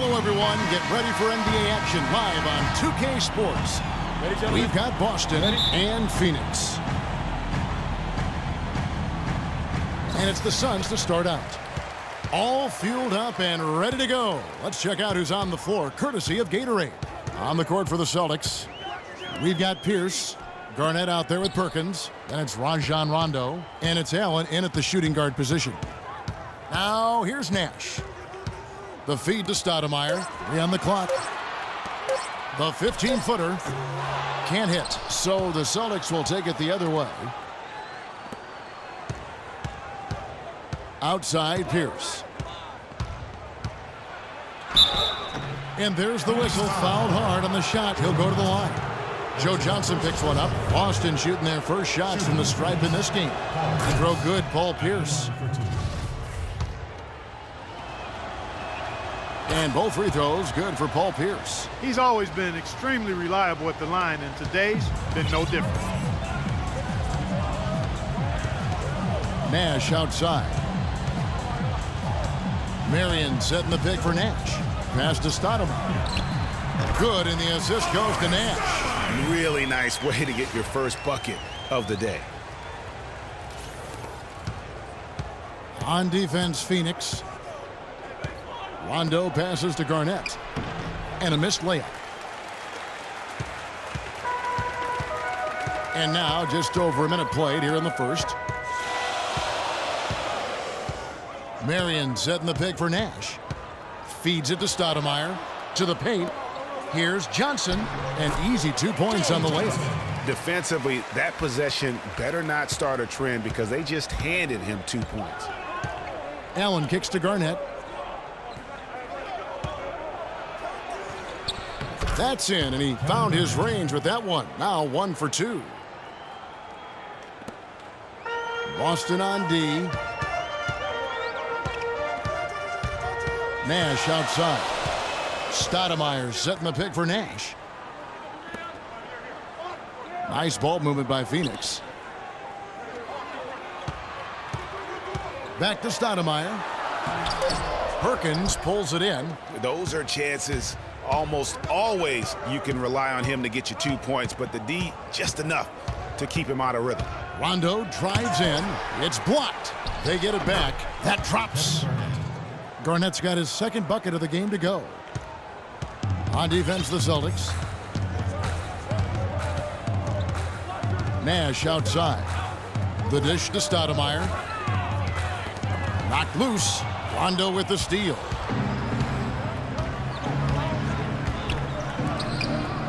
Hello, everyone. Get ready for NBA action live on 2K Sports. We've got Boston and Phoenix. And it's the Suns to start out. All fueled up and ready to go. Let's check out who's on the floor, courtesy of Gatorade. On the court for the Celtics, we've got Pierce. Garnett out there with Perkins. Then it's Rajon Rondo. And it's Allen in at the shooting guard position. Now, here's Nash. The feed to Stoudemire. 3 on the clock. The 15-footer can't hit. So the Celtics will take it the other way. Outside, Pierce. And there's the whistle. Fouled hard on the shot. He'll go to the line. Joe Johnson picks one up. Boston shooting their first shots from the stripe in this game. He throw good, Paul Pierce. And both free throws good for Paul Pierce. He's always been extremely reliable at the line, and today's been no different. Nash outside. Marion setting the pick for Nash. Pass to Stoudemire. Good, and the assist goes to Nash. Really nice way to get your first bucket of the day. On defense, Phoenix. Rondo passes to Garnett. And a missed layup. And now just over a minute played here in the first. Marion setting the pick for Nash. Feeds it to Stoudemire. To the paint. Here's Johnson. And easy 2 points on the layup. Defensively, that possession better not start a trend because they just handed him 2 points. Allen kicks to Garnett. That's in, and he found his range with that one. Now 1 for 2. Boston on D. Nash outside. Stoudemire setting the pick for Nash. Nice ball movement by Phoenix. Back to Stoudemire. Perkins pulls it in. Those are chances almost always you can rely on him to get you 2 points, but the D just enough to keep him out of rhythm. Rondo drives in. It's blocked. They get it back. That drops. Garnett's got his second bucket of the game to go. On defense, the Celtics. Nash outside. The dish to Stoudemire. Knocked loose. Rondo with the steal.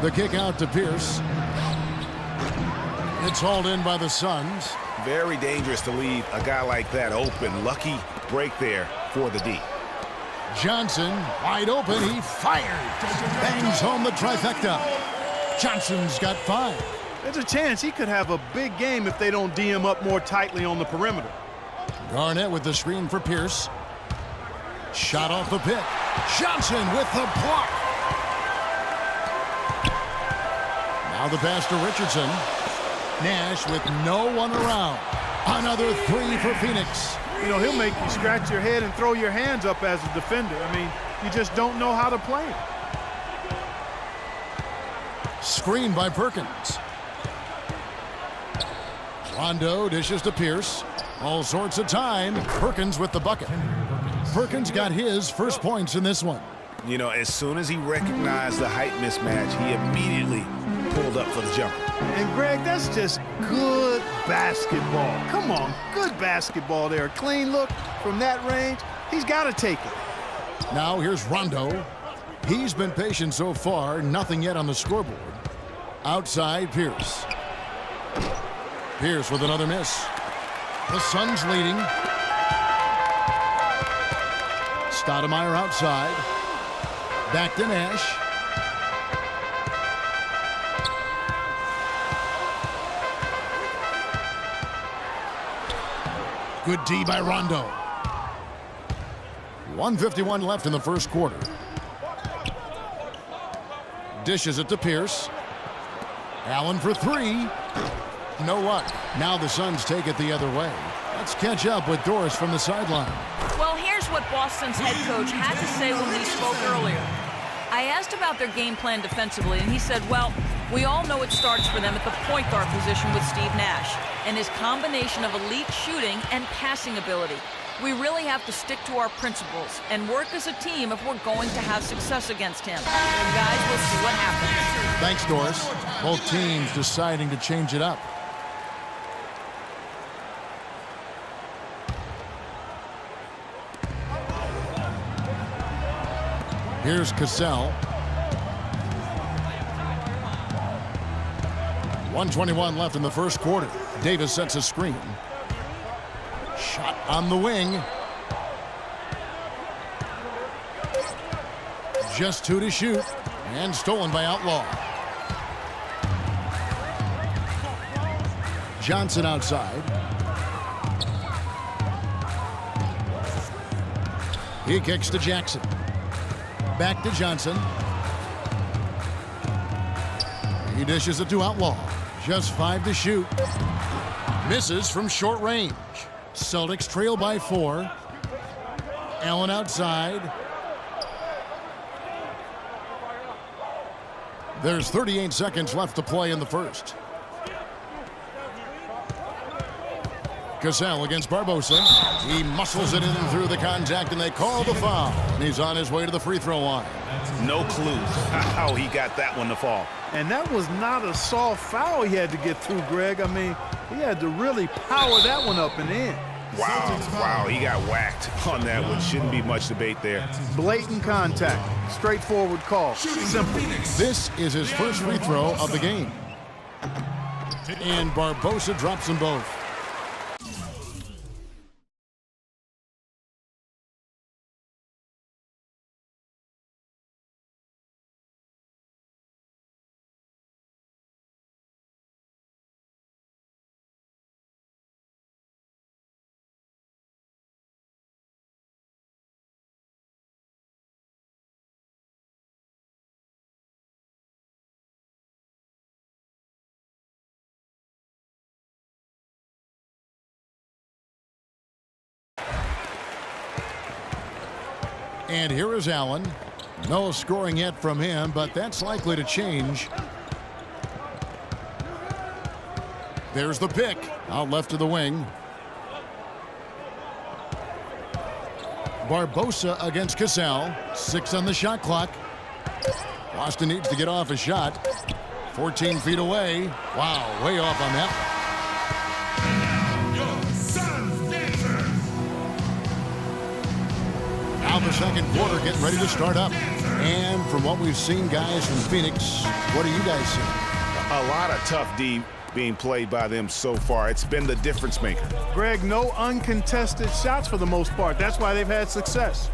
The kick out to Pierce. It's hauled in by the Suns. Very dangerous to leave a guy like that open. Lucky break there for the D. Johnson wide open. He fired. Bangs home the trifecta. Johnson's got 5. There's a chance he could have a big game if they don't D him up more tightly on the perimeter. Garnett with the screen for Pierce. Shot off the pick. Johnson with the block. Now the pass to Richardson. Nash with no one around. Another 3 for Phoenix. You know, he'll make you scratch your head and throw your hands up as a defender. I mean, you just don't know how to play him. Screen by Perkins. Rondo dishes to Pierce. All sorts of time. Perkins with the bucket. Perkins got his first points in this one. You know, as soon as he recognized the height mismatch, he immediately pulled up for the jumper. And, Greg, that's just good basketball. Come on, good basketball there. A clean look from that range. He's got to take it. Now here's Rondo. He's been patient so far. Nothing yet on the scoreboard. Outside, Pierce. Pierce with another miss. The Suns leading. Stoudemire outside. Back to Nash. Good D by Rondo. 1:51 left in the first quarter. Dishes it to Pierce. Allen for 3. No luck. Now the Suns take it the other way. Let's catch up with Doris from the sideline. Well, here's what Boston's head coach had to say when we spoke earlier. I asked about their game plan defensively, and he said, well, we all know it starts for them at the point guard position with Steve Nash and his combination of elite shooting and passing ability. We really have to stick to our principles and work as a team if we're going to have success against him. And guys, we'll see what happens. Thanks, Doris. Both teams deciding to change it up. Here's Cassell. 1:21 left in the first quarter. Davis sets a screen. Shot on the wing. Just 2 to shoot. And stolen by Outlaw. Johnson outside. He kicks to Jackson. Back to Johnson. He dishes it to Outlaw. Just 5 to shoot. Misses from short range. Celtics trail by 4. Allen outside. There's 38 seconds left to play in the first. Cassell against Barbosa. He muscles it in through the contact, and they call the foul. And he's on his way to the free throw line. No clue how he got that one to fall. And that was not a soft foul he had to get through, Greg. I mean, he had to really power that one up and in. Wow, he got whacked on that one. Shouldn't be much debate there. Blatant contact. Straightforward call. Simple. This is his first free throw of the game. And Barbosa drops them both. And here is Allen. No scoring yet from him, but that's likely to change. There's the pick. Out left to the wing. Barbosa against Cassell. 6 on the shot clock. Boston needs to get off a shot. 14 feet away. Wow, way off on that one. Now the second quarter getting ready to start up. And from what we've seen, guys, from Phoenix, what are you guys seeing? A lot of tough D being played by them so far. It's been the difference maker. Greg, no uncontested shots for the most part. That's why they've had success.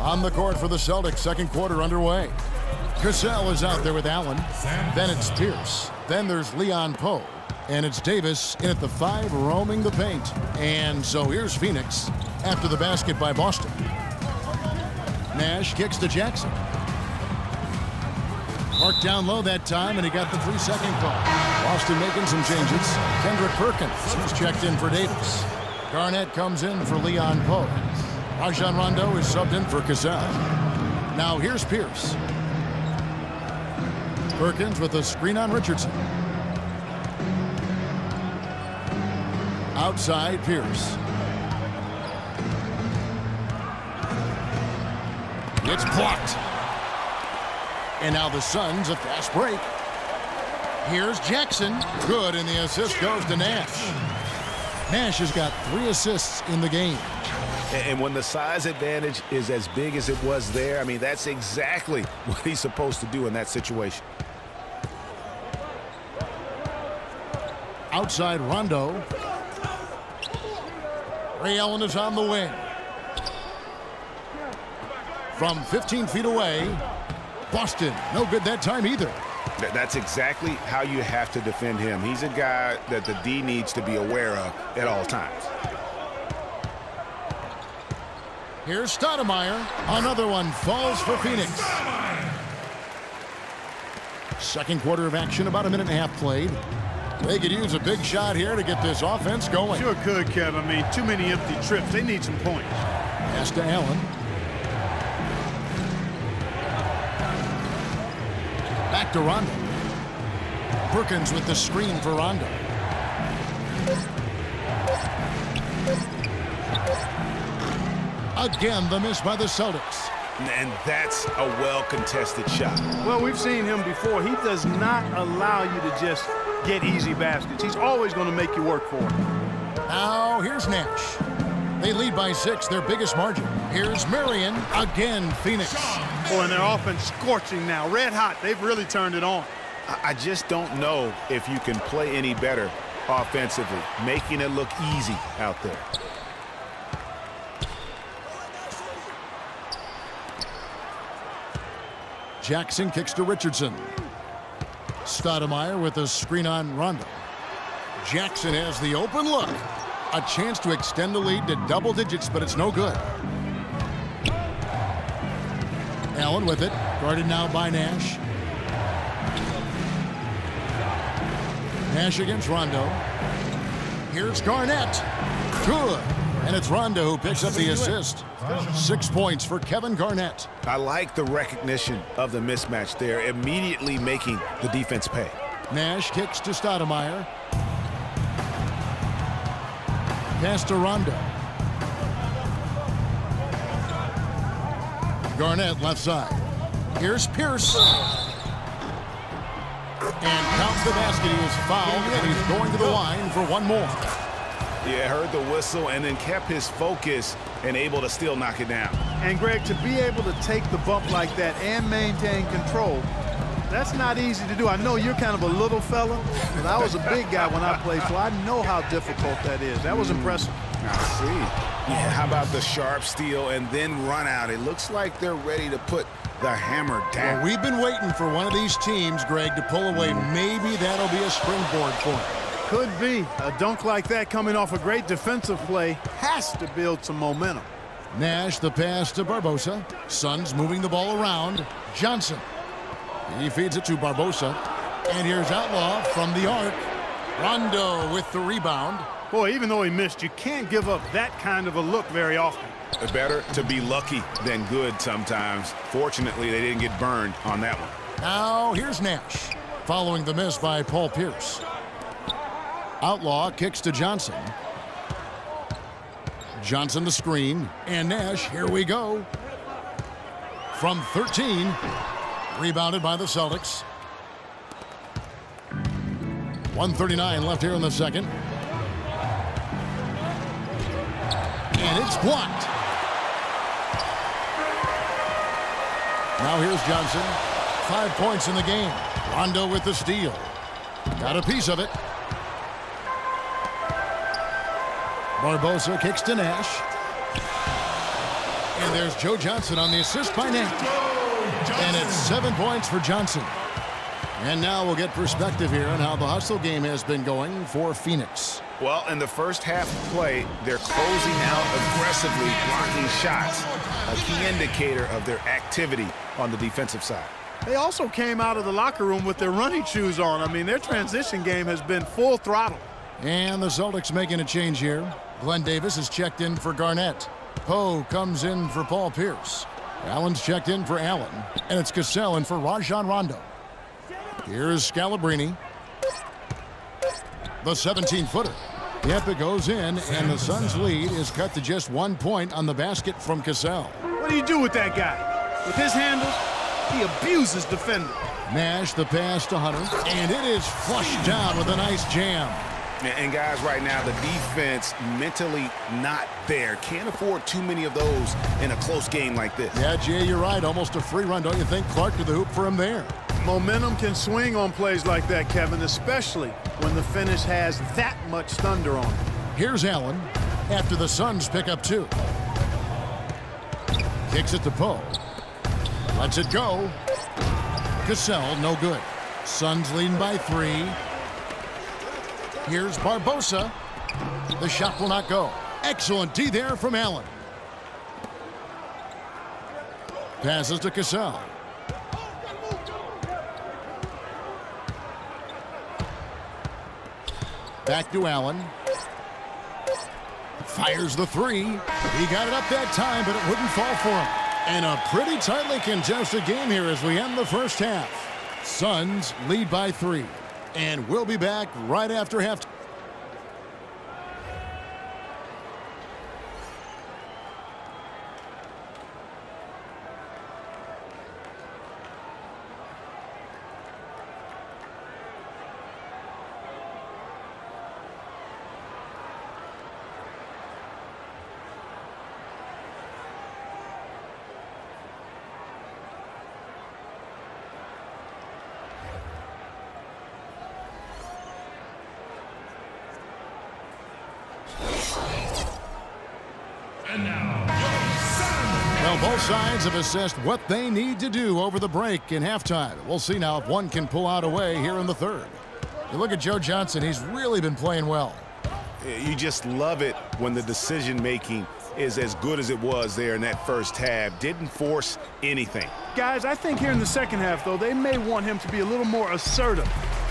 On the court for the Celtics, second quarter underway. Cassell is out there with Allen. Then it's Pierce. Then there's Leon Poe. And it's Davis in at the 5, roaming the paint. And so here's Phoenix after the basket by Boston. Nash kicks to Jackson. Marked down low that time, and he got the 3-second call. Boston making some changes. Kendrick Perkins is checked in for Davis. Garnett comes in for Leon Poe. Rajon Rondo is subbed in for Cassell. Now here's Pierce. Perkins with a screen on Richardson. Outside Pierce. It's blocked. And now the Suns a fast break. Here's Jackson. Good, and the assist goes to Nash. Nash has got 3 assists in the game. And when the size advantage is as big as it was there, I mean, that's exactly what he's supposed to do in that situation. Outside Rondo. Ray Allen is on the wing. From 15 feet away, Boston, no good that time either. That's exactly how you have to defend him. He's a guy that the D needs to be aware of at all times. Here's Stoudemire. Another one falls for Phoenix. Second quarter of action, about a minute and a half played. They could use a big shot here to get this offense going. Sure could, Kev. I mean, too many empty trips. They need some points. Pass to Allen. Back to Rondo. Perkins with the screen for Rondo. Again, the miss by the Celtics. And that's a well-contested shot. Well, we've seen him before. He does not allow you to just get easy baskets. He's always going to make you work for it. Now, here's Nash. They lead by 6, their biggest margin. Here's Marion. Again, Phoenix. Oh, and their offense scorching now. Red hot. They've really turned it on. I just don't know if you can play any better offensively, making it look easy out there. Jackson kicks to Richardson. Stoudemire with a screen on Rondo. Jackson has the open look. A chance to extend the lead to double digits, but it's no good. Allen with it, guarded now by Nash. Nash against Rondo. Here's Garnett. Good. And it's Rondo who picks up the assist. 6 points for Kevin Garnett. I like the recognition of the mismatch there, immediately making the defense pay. Nash kicks to Stoudemire. Pass to Rondo. Garnett left side. Here's Pierce. And counts the basket. He was fouled, and he's going to the line for one more. Yeah, heard the whistle and then kept his focus and able to still knock it down. And, Greg, to be able to take the bump like that and maintain control, that's not easy to do. I know you're kind of a little fella, but I was a big guy when I played, so I know how difficult that is. That was impressive. I see. Yeah, how about the sharp steal and then run out? It looks like they're ready to put the hammer down. Well, we've been waiting for one of these teams, Greg, to pull away. Maybe that'll be a springboard for him. Could be. A dunk like that coming off a great defensive play has to build some momentum. Nash, the pass to Barbosa. Suns moving the ball around. Johnson. He feeds it to Barbosa. And here's Outlaw from the arc. Rondo with the rebound. Boy, even though he missed, you can't give up that kind of a look very often. Better to be lucky than good sometimes. Fortunately, they didn't get burned on that one. Now here's Nash, following the miss by Paul Pierce. Outlaw kicks to Johnson. Johnson the screen, and Nash, here we go. From 13, rebounded by the Celtics. 1:39 left here in the second. And it's blocked. Now here's Johnson. 5 points in the game. Rondo with the steal. Got a piece of it. Barbosa kicks to Nash. And there's Joe Johnson on the assist by Nash. And it's 7 points for Johnson. And now we'll get perspective here on how the hustle game has been going for Phoenix. Well, in the first half of play, they're closing out aggressively, blocking shots, a key indicator of their activity on the defensive side. They also came out of the locker room with their running shoes on. I mean, their transition game has been full throttle. And the Celtics making a change here. Glenn Davis is checked in for Garnett. Poe comes in for Paul Pierce. Allen's checked in for Allen. And it's Cassell in for Rajon Rondo. Here's Scalabrine. The 17-footer. Yep, it goes in, and the Suns' lead is cut to just 1 point on the basket from Cassell. What do you do with that guy? With his handles, he abuses defenders. Nash, the pass to Hunter, and it is flushed down with a nice jam. And guys, right now, the defense mentally not there. Can't afford too many of those in a close game like this. Yeah, Jay, you're right. Almost a free run, don't you think? Clark to the hoop for him there. Momentum can swing on plays like that, Kevin, especially when the finish has that much thunder on it. Here's Allen after the Suns pick up 2. Kicks it to Poe. Lets it go. Cassell, no good. Suns leading by 3. Here's Barbosa. The shot will not go. Excellent D there from Allen. Passes to Cassell. Back to Allen. Fires the three. He got it up that time, but it wouldn't fall for him. And a pretty tightly contested game here as we end the first half. Suns lead by 3. And we'll be back right after halftime. Well, both sides have assessed what they need to do over the break in halftime. We'll see now if one can pull out a way here in the third. You look at Joe Johnson, he's really been playing well. You just love it when the decision-making is as good as it was there in that first half. Didn't force anything. Guys, I think here in the second half, though, they may want him to be a little more assertive.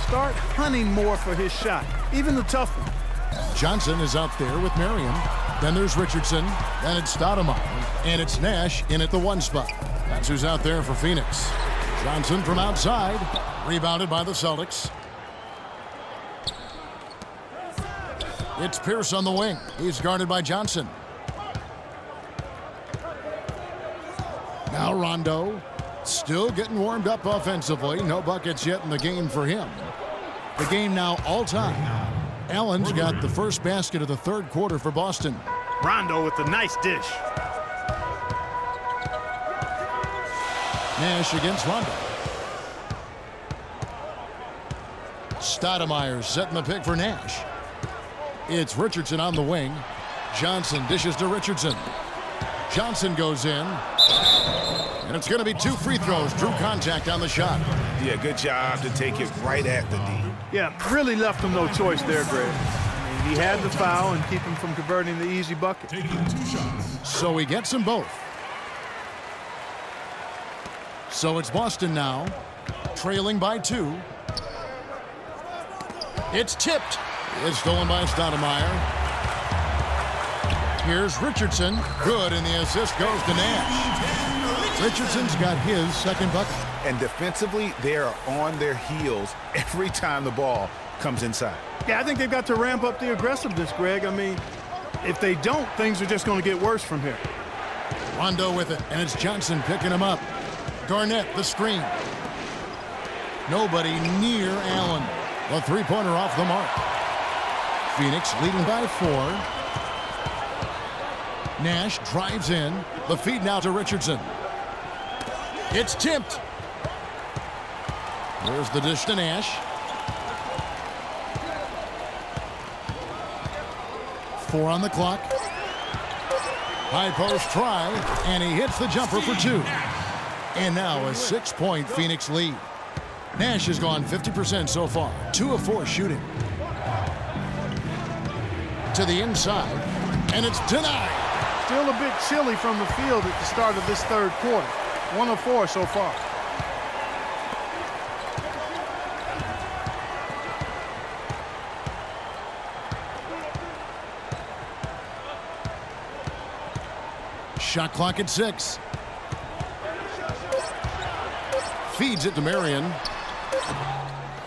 Start hunting more for his shot, even the tough one. Johnson is out there with Merriam. Then there's Richardson. Then it's Stoudemire. And it's Nash in at the 1 spot. That's who's out there for Phoenix. Johnson from outside. Rebounded by the Celtics. It's Pierce on the wing. He's guarded by Johnson. Now Rondo. Still getting warmed up offensively. No buckets yet in the game for him. The game now all-time. Allen's got the first basket of the third quarter for Boston. Rondo with the nice dish. Nash against Rondo. Stoudemire setting the pick for Nash. It's Richardson on the wing. Johnson dishes to Richardson. Johnson goes in. And it's going to be 2 free throws. Drew contact on the shot. Yeah, good job to take it right at the D. Yeah, really left him no choice there, Greg. I mean, he had the foul and keep him from converting the easy bucket. So he gets them both. So it's Boston now, trailing by 2. It's tipped. It's stolen by Stoudemire. Here's Richardson. Good, and the assist goes to Nash. Richardson's got his second bucket. And defensively, they are on their heels every time the ball comes inside. Yeah, I think they've got to ramp up the aggressiveness, Greg. I mean, if they don't, things are just going to get worse from here. Rondo with it, and it's Johnson picking him up. Garnett, the screen. Nobody near Allen. The three-pointer off the mark. Phoenix leading by 4. Nash drives in. The feed now to Richardson. It's tipped. There's the dish to Nash. 4 on the clock. High post try, and he hits the jumper for 2. And now a 6-point Phoenix lead. Nash has gone 50% so far. 2 of 4 shooting. To the inside, and it's denied. Still a bit chilly from the field at the start of this third quarter. 1 of 4 so far. Shot clock at 6. Feeds it to Marion.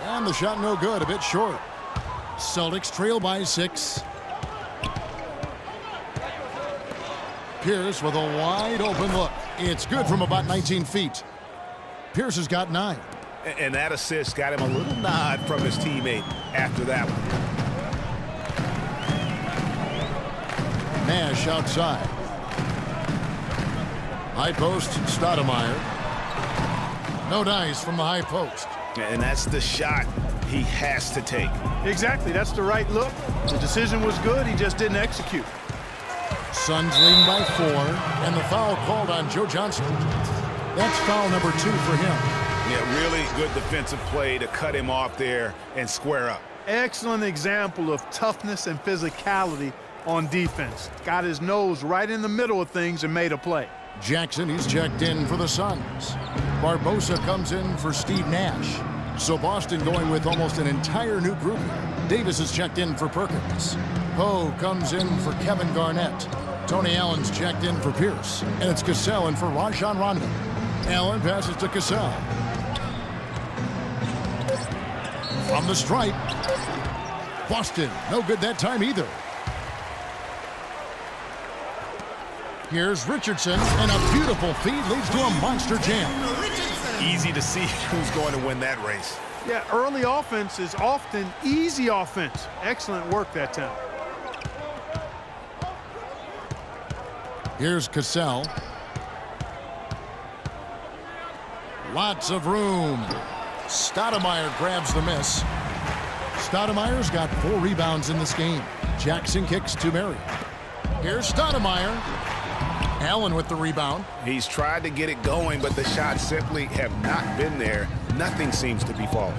And the shot no good, a bit short. Celtics trail by 6. Pierce with a wide open look. It's good from about 19 feet. Pierce has got 9. And that assist got him a little nod from his teammate after that one. Nash outside. High post, Stoudemire. No dice from the high post. And that's the shot he has to take. Exactly, that's the right look. The decision was good, he just didn't execute. Suns leading by 4, and the foul called on Joe Johnson. That's foul number 2 for him. Yeah, really good defensive play to cut him off there and square up. Excellent example of toughness and physicality on defense. Got his nose right in the middle of things and made a play. Jackson, he's checked in for the Suns. Barbosa comes in for Steve Nash. So Boston going with almost an entire new group here. Davis is checked in for Perkins. Poe comes in for Kevin Garnett. Tony Allen's checked in for Pierce. And it's Cassell in for Rajon Rondo. Allen passes to Cassell. From the stripe. Boston, no good that time either. Here's Richardson, and a beautiful feed leads to a monster jam. Easy to see who's going to win that race. Yeah, early offense is often easy offense. Excellent work that time. Here's Cassell. Lots of room. Stoudemire grabs the miss. Stoudemire's got 4 rebounds in this game. Jackson kicks to Marion. Here's Stoudemire. Allen with the rebound. He's tried to get it going, but the shots simply have not been there. Nothing seems to be falling.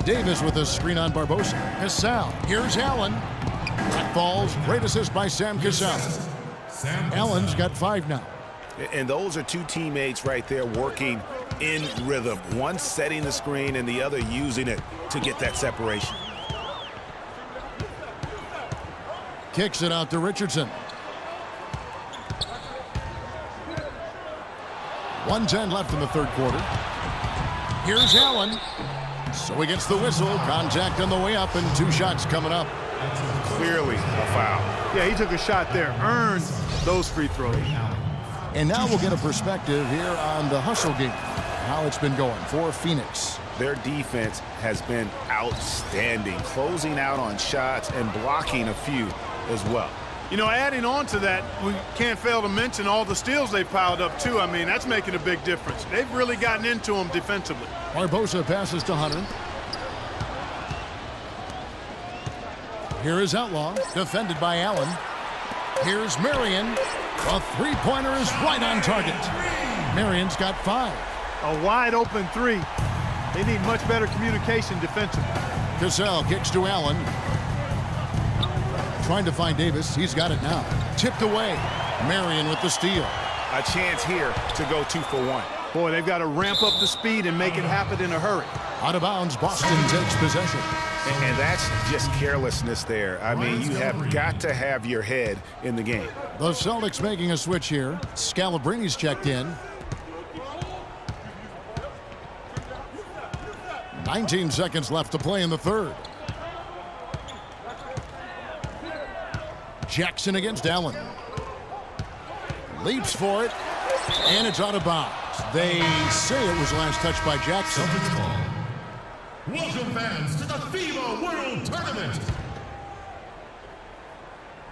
Davis with a screen on Barbosa. Cassell. Here's Allen. That falls. Great assist by Sam Cassell. Allen's got 5 now. And those are 2 teammates right there working in rhythm. One setting the screen and the other using it to get that separation. Kicks it out to Richardson. 1:10 left in the third quarter. Here's Allen. So he gets the whistle. Contact on the way up and 2 shots coming up. Clearly a foul. Yeah, he took a shot there. Earned those free throws. And now we'll get a perspective here on the hustle game. How it's been going for Phoenix. Their defense has been outstanding, closing out on shots and blocking a few as well. You know, adding on to that, we can't fail to mention all the steals they've piled up, too. I mean, that's making a big difference. They've really gotten into them defensively. Barbosa passes to Hunter. Here is Outlaw, defended by Allen. Here's Marion. A three-pointer is right on target. Marion's got 5. A wide-open 3. They need much better communication defensively. Cassell kicks to Allen. Trying to find Davis. He's got it now. Tipped away. Marion with the steal. A chance here to go 2 for 1. Boy, they've got to ramp up the speed and make it happen in a hurry. Out of bounds, Boston takes possession. And that's just carelessness there. I mean, you have got to have your head in the game. The Celtics making a switch here. Scalabrini's checked in. 19 seconds left to play in the third. Jackson against Allen. Leaps for it, and it's out of bounds. They say it was last touched by Jackson. Welcome fans to the FIBA World Tournament.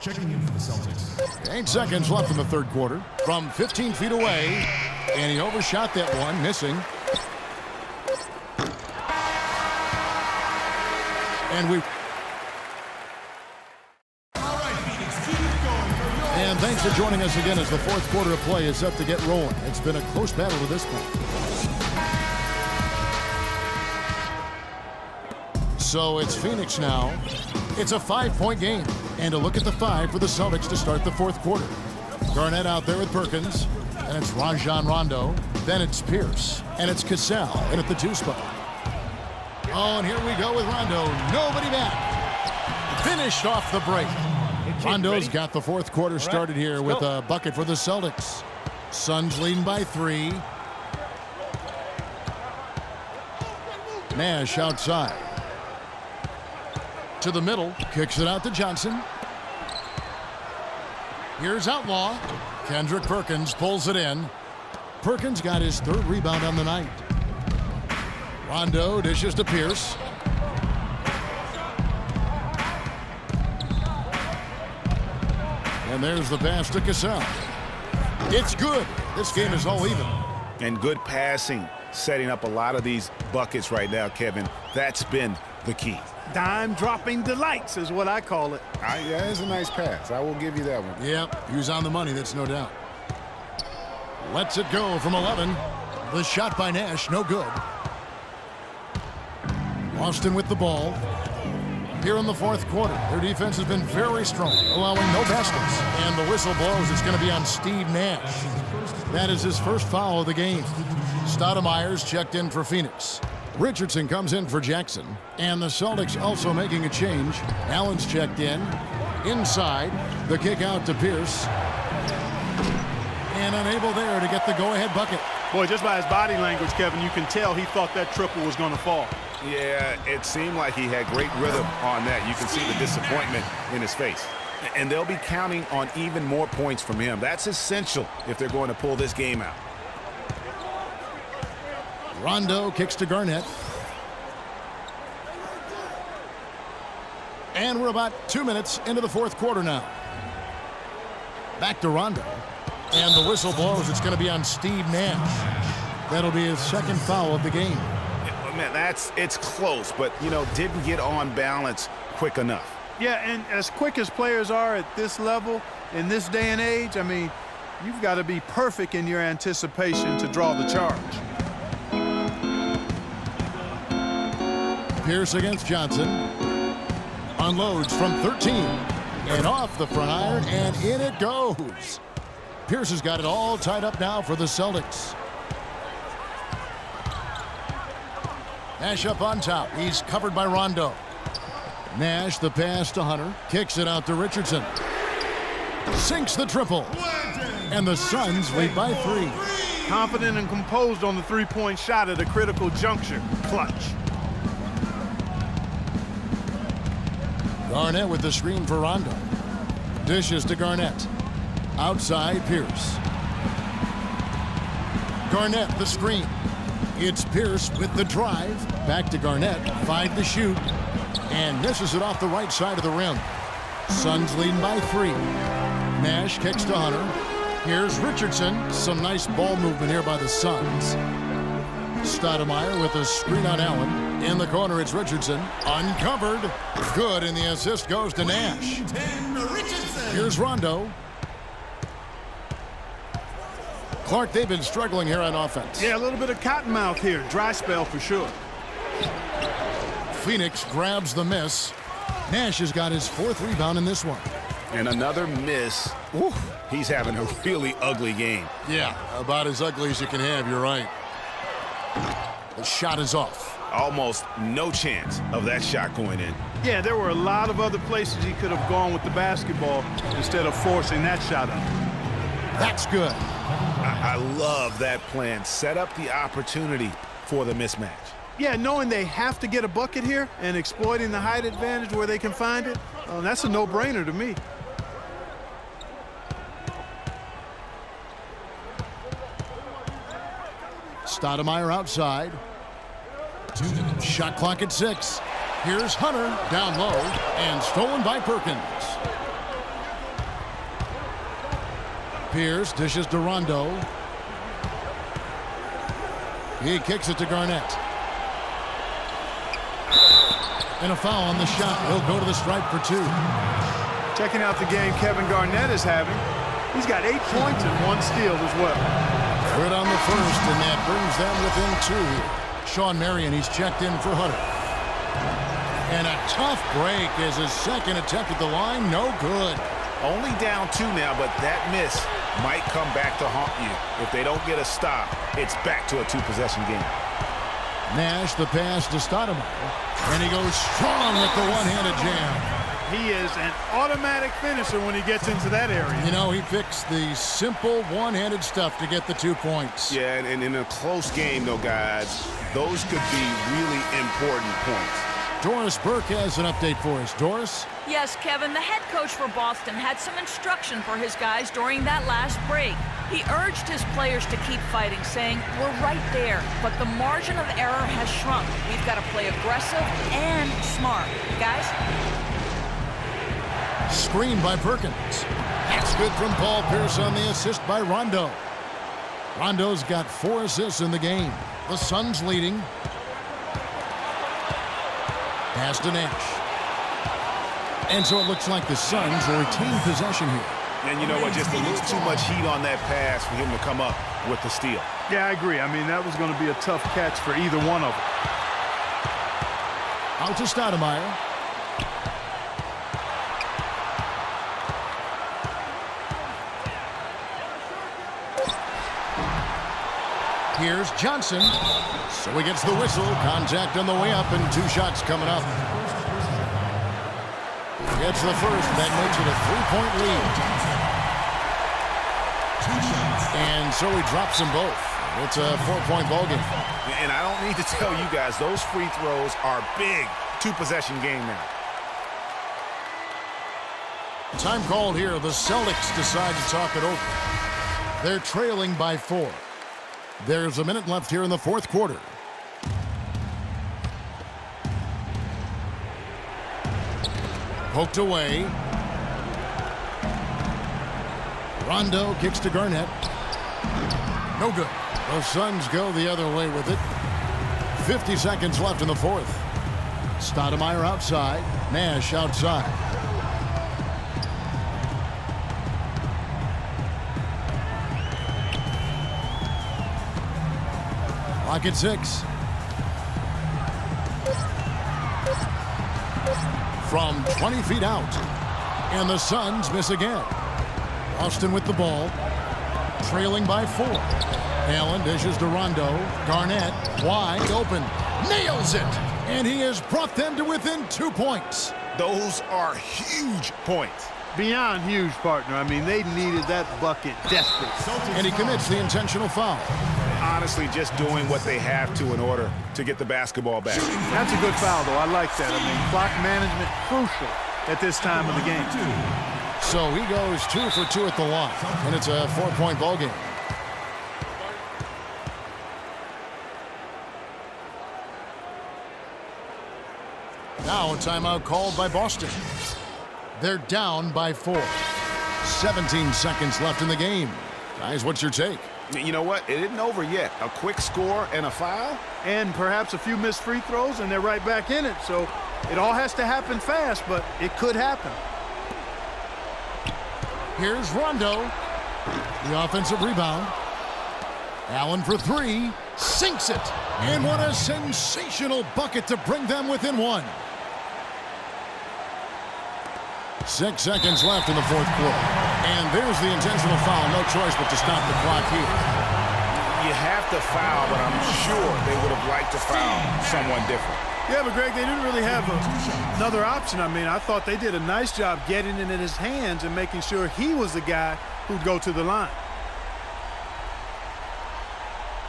Checking in for the Celtics. 8 seconds left in the third quarter. From 15 feet away, and he overshot that one, missing. And And thanks for joining us again as the fourth quarter of play is set to get rolling. It's been a close battle to this point. So it's Phoenix now. It's a 5-point game. And a look at the 5 for the Celtics to start the fourth quarter. Garnett out there with Perkins. And it's Rajon Rondo. Then it's Pierce. And it's Cassell in at the 2 spot. Oh, and here we go with Rondo. Nobody back. Finished off the break. Rondo's got the fourth quarter started here with a bucket for the Celtics. Suns leading by 3. Nash outside. To the middle. Kicks it out to Johnson. Here's Outlaw. Kendrick Perkins pulls it in. Perkins got his 3rd rebound on the night. Rondo dishes to Pierce. And there's the pass to Cassell. It's good. This game is all even. And good passing, setting up a lot of these buckets right now, Kevin. That's been the key. Dime-dropping delights is what I call it. Yeah, it's a nice pass. I will give you that one. Yep, he was on the money, that's no doubt. Lets it go from 11. The shot by Nash, no good. Boston with the ball. Here in the fourth quarter, their defense has been very strong, allowing no baskets. And the whistle blows. It's going to be on Steve Nash. That is his first foul of the game. Stoudemire's checked in for Phoenix. Richardson comes in for Jackson. And the Celtics also making a change. Allen's checked in. Inside. The kick out to Pierce. And unable there to get the go-ahead bucket. Boy, just by his body language, Kevin, you can tell he thought that triple was going to fall. Yeah, it seemed like he had great rhythm on that. You can see the disappointment in his face. And they'll be counting on even more points from him. That's essential if they're going to pull this game out. Rondo kicks to Garnett. And we're about 2 minutes into the fourth quarter now. Back to Rondo. And the whistle blows. It's going to be on Steve Nash. That'll be his second foul of the game. Man, it's close, but, didn't get on balance quick enough. Yeah, and as quick as players are at this level, in this day and age, I mean, you've got to be perfect in your anticipation to draw the charge. Pierce against Johnson. Unloads from 13. And off the front iron, and in it goes. Pierce has got it all tied up now for the Celtics. Nash up on top. He's covered by Rondo. Nash, the pass to Hunter. Kicks it out to Richardson. Sinks the triple. And the Suns lead by 3. Confident and composed on the three-point shot at a critical juncture. Clutch. Garnett with the screen for Rondo. Dishes to Garnett. Outside, Pierce. Garnett, the screen. It's Pierce with the drive. Back to Garnett. 5 to shoot. And misses it off the right side of the rim. Suns leading by 3. Nash kicks to Hunter. Here's Richardson. Some nice ball movement here by the Suns. Stoudemire with a screen on Allen. In the corner, it's Richardson. Uncovered. Good, and the assist goes to Nash. Here's Rondo. Clark, they've been struggling here on offense. Yeah, a little bit of cottonmouth here. Dry spell for sure. Phoenix grabs the miss. Nash has got his 4th rebound in this one. And another miss. Woo, he's having a really ugly game. Yeah, about as ugly as you can have, you're right. The shot is off. Almost no chance of that shot going in. Yeah, there were a lot of other places he could have gone with the basketball instead of forcing that shot up. That's good. I love that plan. Set up the opportunity for the mismatch. Yeah, knowing they have to get a bucket here and exploiting the height advantage where they can find it, that's a no-brainer to me. Stoudemire outside. Shot clock at 6. Here's Hunter down low and stolen by Perkins. Pierce dishes to Rondo. He kicks it to Garnett. And a foul on the shot. He'll go to the stripe for 2. Checking out the game Kevin Garnett is having. He's got 8 points and 1 steal as well. Good on the first, and that brings them within 2 here. Sean Marion, he's checked in for Hunter. And a tough break as his second attempt at the line, no good. Only down 2 now, but that miss might come back to haunt you. If they don't get a stop, it's back to a 2-possession game. Nash, the pass to Stoudemire. And he goes strong with the one-handed jam. He is an automatic finisher when he gets into that area. You know, he picks the simple one-handed stuff to get the 2 points. Yeah, and in a close game, though, guys, those could be really important points. Doris Burke has an update for us. Doris? Yes, Kevin, the head coach for Boston had some instruction for his guys during that last break. He urged his players to keep fighting, saying, "We're right there, but the margin of error has shrunk. We've got to play aggressive and smart." Guys? Screen by Perkins. That's good from Paul Pierce on the assist by Rondo. Rondo's got 4 assists in the game. The Suns leading. Pass to Nash. And so it looks like the Suns will retain possession here. And you know what? Just a little too much heat on that pass for him to come up with the steal. Yeah, I agree. I mean, that was going to be a tough catch for either one of them. Out to Stoudemire. Here's Johnson. So he gets the whistle. Contact on the way up and 2 shots coming up. Gets the first. That makes it a 3-point lead. And so he drops them both. It's a 4-point ball game. And I don't need to tell you guys, those free throws are big. 2-possession game now. Time called here. The Celtics decide to talk it over. They're trailing by 4. There's a minute left here in the 4th quarter. Poked away. Rondo kicks to Garnett. No good. The Suns go the other way with it. 50 seconds left in the 4th. Stoudemire outside. Nash outside. Clock at 6. From 20 feet out. And the Suns miss again. Austin with the ball. Trailing by 4. Allen dishes to Rondo. Garnett wide open. Nails it. And he has brought them to within 2 points. Those are huge points. Beyond huge, partner. I mean, they needed that bucket desperately. And he commits the intentional foul. Honestly, just doing what they have to in order to get the basketball back. That's a good foul, though. I like that. I mean, clock management crucial at this time of the game. So he goes 2 for 2 at the line, and it's a 4-point ball game. Now a timeout called by Boston. They're down by 4. 17 seconds left in the game. Guys, what's your take? You know what? It isn't over yet. A quick score and a foul? And perhaps a few missed free throws, and they're right back in it. So it all has to happen fast, but it could happen. Here's Rondo. The offensive rebound. Allen for 3. Sinks it. And what a sensational bucket to bring them within 1. 6 seconds left in the 4th quarter. And there's the intentional foul. No choice but to stop the clock here. You have to foul, but I'm sure they would have liked to foul someone different. Yeah, but Greg, they didn't really have another option. I mean, I thought they did a nice job getting it in his hands and making sure he was the guy who'd go to the line.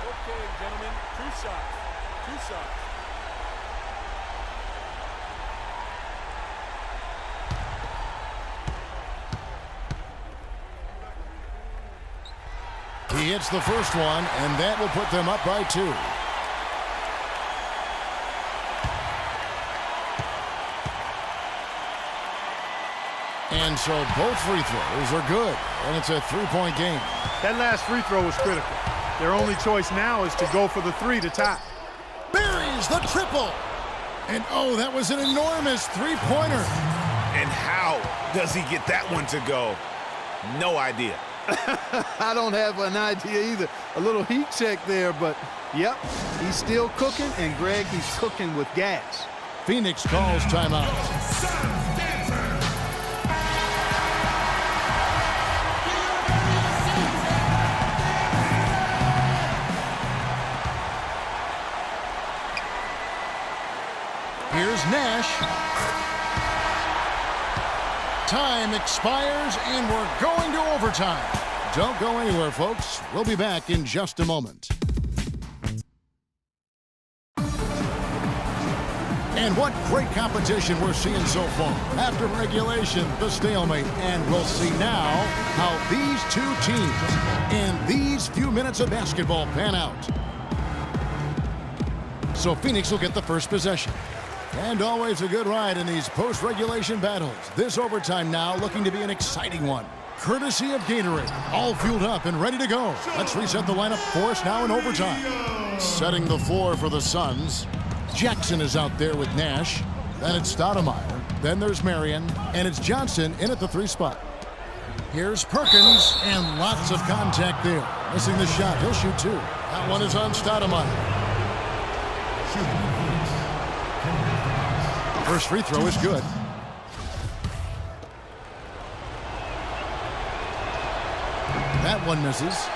Okay, gentlemen, 2 shots. 2 shots. He hits the first one, and that will put them up by 2. And so both free throws are good, and it's a 3-point game. That last free throw was critical. Their only choice now is to go for the 3 to tie. Buries the triple. And oh, that was an enormous 3-pointer. And how does he get that one to go? No idea. I don't have an idea either. A little heat check there, but yep, he's still cooking, and Greg, he's cooking with gas. Phoenix calls timeout. Here's Nash. Time expires, and we're going to overtime. Don't go anywhere, folks. We'll be back in just a moment. And what great competition we're seeing so far. After regulation, the stalemate, and we'll see now how these 2 teams and these few minutes of basketball pan out. So Phoenix will get the first possession. And always a good ride in these post-regulation battles. This overtime now looking to be an exciting one. Courtesy of Gatorade. All fueled up and ready to go. Let's reset the lineup for us now in overtime. Setting the floor for the Suns. Jackson is out there with Nash. Then it's Stoudemire. Then there's Marion. And it's Johnson in at the 3 spot. Here's Perkins. And lots of contact there. Missing the shot. He'll shoot 2. That one is on Stoudemire. First free throw is good. That one misses.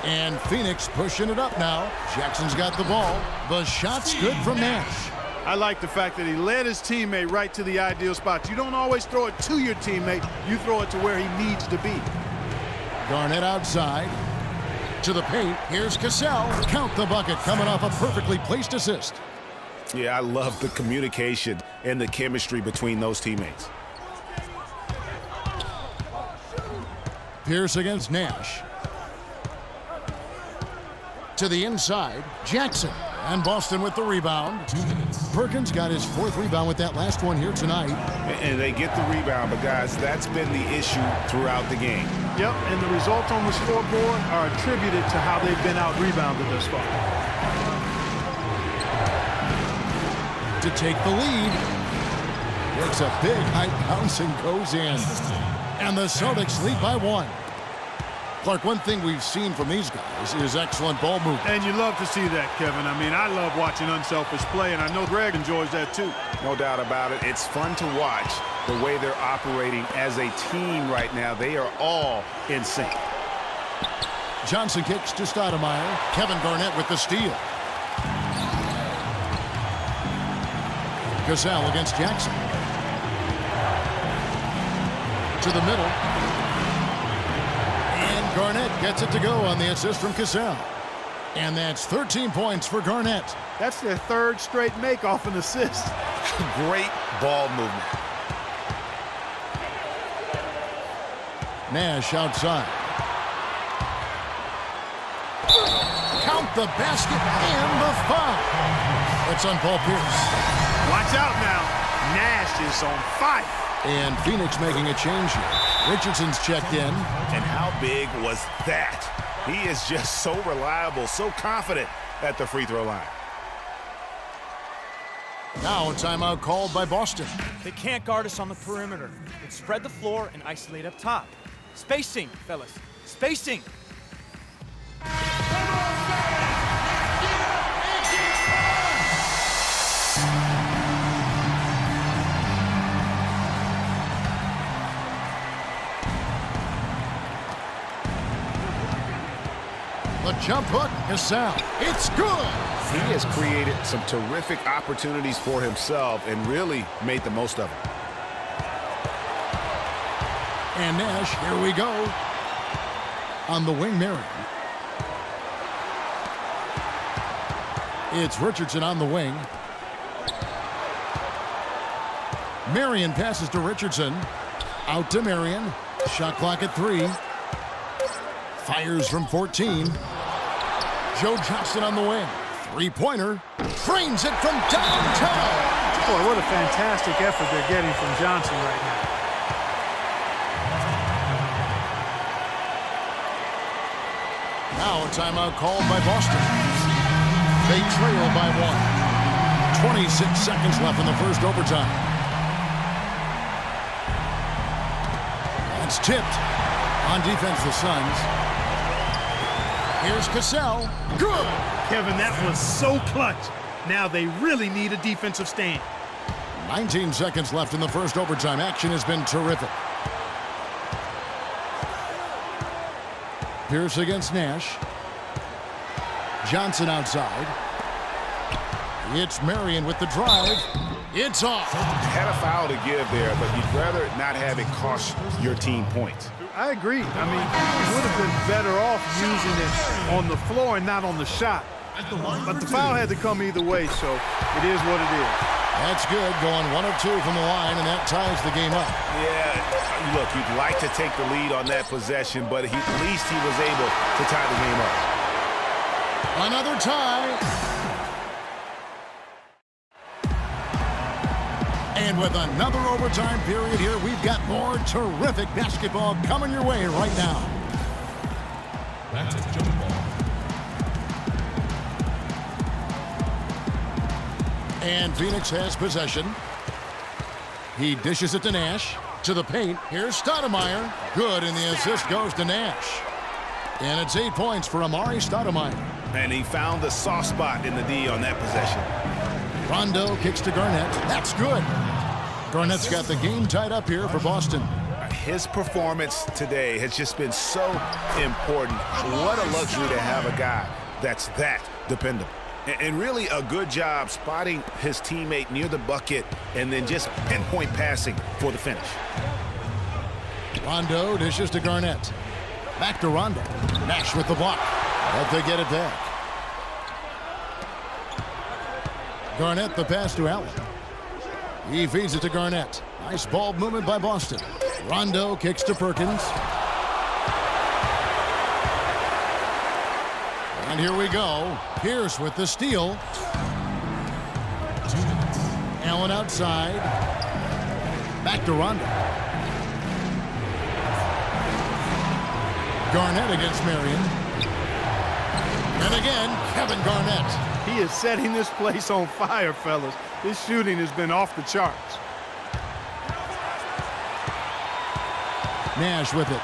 And Phoenix pushing it up now. Jackson's got the ball. The shot's good from Nash. I like the fact that he led his teammate right to the ideal spot. You don't always throw it to your teammate. You throw it to where he needs to be. Garnett outside. To the paint. Here's Cassell. Count the bucket coming off a perfectly placed assist. Yeah, I love the communication and the chemistry between those teammates. Pierce against Nash. To the inside. Jackson. And Boston with the rebound. 2 minutes. Perkins got his 4th rebound with that last one here tonight. And they get the rebound, but guys, that's been the issue throughout the game. Yep, and the results on the scoreboard are attributed to how they've been out-rebounded thus far. To take the lead. It's a big high bounce and goes in. And the Celtics lead by 1. Clark, one thing we've seen from these guys is excellent ball movement. And you love to see that, Kevin. I mean, I love watching unselfish play, and I know Greg enjoys that too. No doubt about it. It's fun to watch the way they're operating as a team right now. They are all in sync. Johnson kicks to Stoudemire. Kevin Garnett with the steal. Cassell against Jackson. To the middle. And Garnett gets it to go on the assist from Cassell. And that's 13 points for Garnett. That's their 3rd straight make off an assist. Great ball movement. Nash outside. Count the basket and the foul. It's on Paul Pierce. Watch out now. Nash is on fire. And Phoenix making a change here. Richardson's checked in. And how big was that? He is just so reliable, so confident at the free throw line. Now a timeout called by Boston. They can't guard us on the perimeter. Let's spread the floor and isolate up top. Spacing, fellas. Spacing. The jump hook is sound. It's good. He has created some terrific opportunities for himself and really made the most of them. And Nash, here we go. On the wing, Marion. It's Richardson on the wing. Marion passes to Richardson. Out to Marion. Shot clock at 3. Fires from 14. Joe Johnson on the wing. 3-pointer. Frames it from downtown. Boy, what a fantastic effort they're getting from Johnson right now. Now a timeout called by Boston. They trail by 1. 26 seconds left in the first overtime. That's tipped. On defense, the Suns. Here's Cassell. Good. Kevin, that was so clutch. Now they really need a defensive stand. 19 seconds left in the first overtime. Action has been terrific. Pierce against Nash. Johnson outside. It's Marion with the drive. It's off. Had a foul to give there, but you'd rather not have it cost your team points. I agree. I mean, you would have been better off using it on the floor and not on the shot. But the foul had to come either way, so it is what it is. That's good, going 1 of 2 from the line, and that ties the game up. Yeah, look, you'd like to take the lead on that possession, but at least he was able to tie the game up. Another tie. And with another overtime period here, we've got more terrific basketball coming your way right now. Back to the jump ball. And Phoenix has possession. He dishes it to Nash. To the paint. Here's Stoudemire. Good, and the assist goes to Nash. And it's 8 points for Amari Stoudemire. And he found the soft spot in the D on that possession. Rondo kicks to Garnett. That's good. Garnett's got the game tied up here for Boston. his performance today has just been so important. What a luxury to have a guy that's that dependable. And really a good job spotting his teammate near the bucket and then just pinpoint passing for the finish. Rondo dishes to Garnett. Back to Rondo. Nash with the block. But they get it back. Garnett the pass to Allen. He feeds it to Garnett. Nice ball movement by Boston. Rondo kicks to Perkins. And here we go. Pierce with the steal. 2 minutes. Allen outside. Back to Rondo. Garnett against Marion. And again, Kevin Garnett. He is setting this place on fire, fellas. His shooting has been off the charts. Nash with it.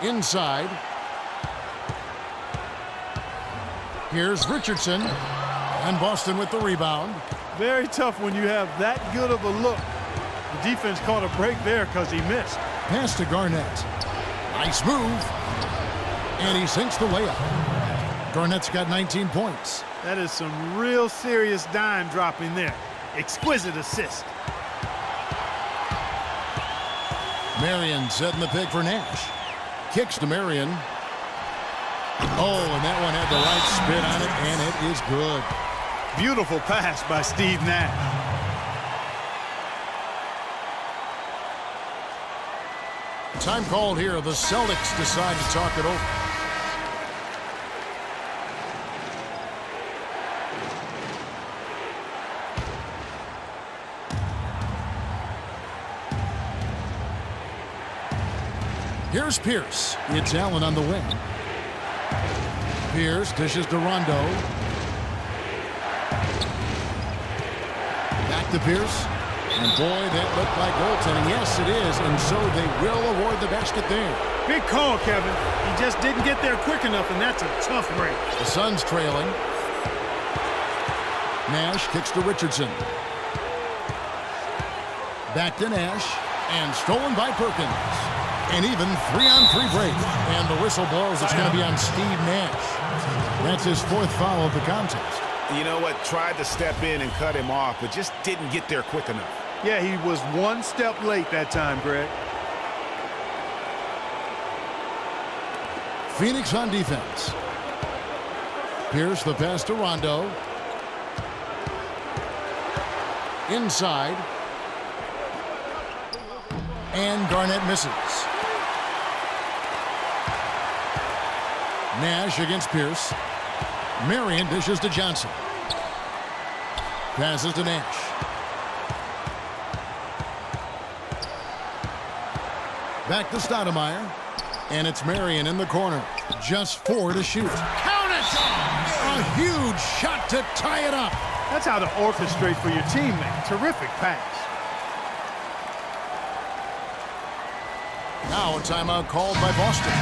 Inside. Here's Richardson. And Boston with the rebound. Very tough when you have that good of a look. The defense caught a break there because he missed. Pass to Garnett. Nice move. And he sinks the layup. Garnett's got 19 points. That is some real serious dime dropping there. Exquisite assist. Marion setting the pick for Nash. Kicks to Marion. Oh, and that one had the right spin on it, and it is good. Beautiful pass by Steve Nash. Time called here. The Celtics decide to talk it over. Here's Pierce. It's Allen on the wing. Pierce dishes to Rondo. Back to Pierce. And boy, that looked like goaltending. Yes, it is. And so they will award the basket there. Big call, Kevin. He just didn't get there quick enough, and that's a tough break. The Suns trailing. Nash kicks to Richardson. Back to Nash. And stolen by Perkins. And even 3-on-3 break. And the whistle blows. It's going to be on Steve Nash. That's his 4th foul of the contest. You know what? Tried to step in and cut him off, but just didn't get there quick enough. Yeah, he was one step late that time, Greg. Phoenix on defense. Pierce the pass to Rondo. Inside. And Garnett misses. Nash against Pierce. Marion dishes to Johnson. Passes to Nash. Back to Stoudemire. And it's Marion in the corner. Just 4 to shoot. Count it! A huge shot to tie it up. That's how to orchestrate for your teammate. Terrific pass. Now a timeout called by Boston.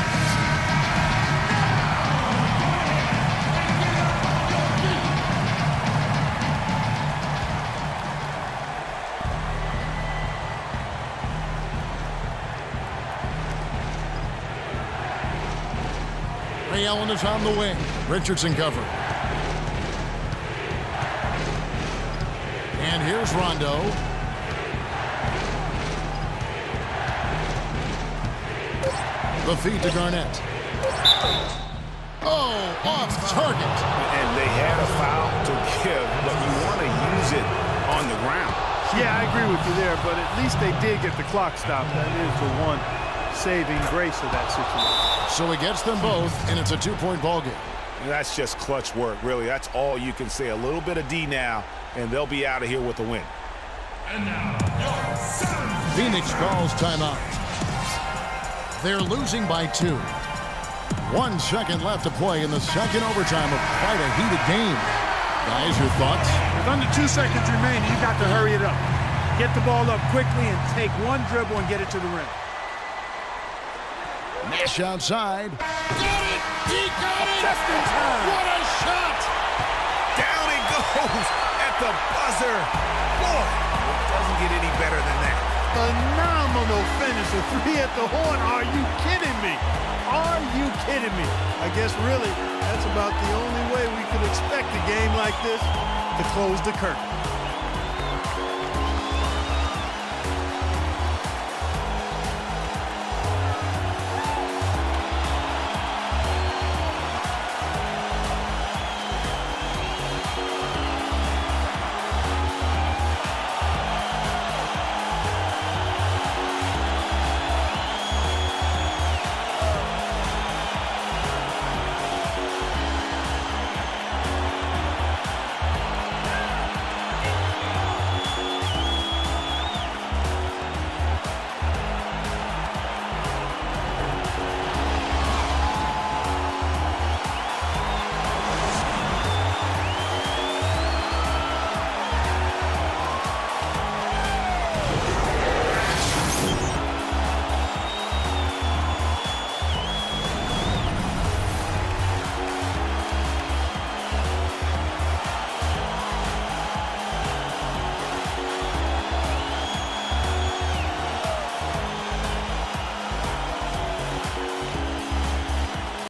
Ray Allen is on the wing. Richardson cover. And here's Rondo. The feed to Garnett. Oh, off target. And they had a foul to give, but you want to use it on the ground. Yeah, I agree with you there, but at least they did get the clock stopped. That is the one saving grace of that situation. So he gets them both, and it's a 2-point ball game. And that's just clutch work, really. That's all you can say. A little bit of D now, and they'll be out of here with a win. And now, your Suns. Phoenix calls timeout. They're losing by 2. 1 second left to play in the second overtime of quite a heated game. Guys, your thoughts? With under 2 seconds remaining, you got to hurry it up. Get the ball up quickly and take one dribble and get it to the rim. Nash outside. Got it! He got it! Just in time. What a shot! Down it goes at the buzzer. Boy, it doesn't get any better than that. Phenomenal finish. A three at the horn. Are you kidding me? Are you kidding me? I guess really that's about the only way we could expect a game like this to close the curtain.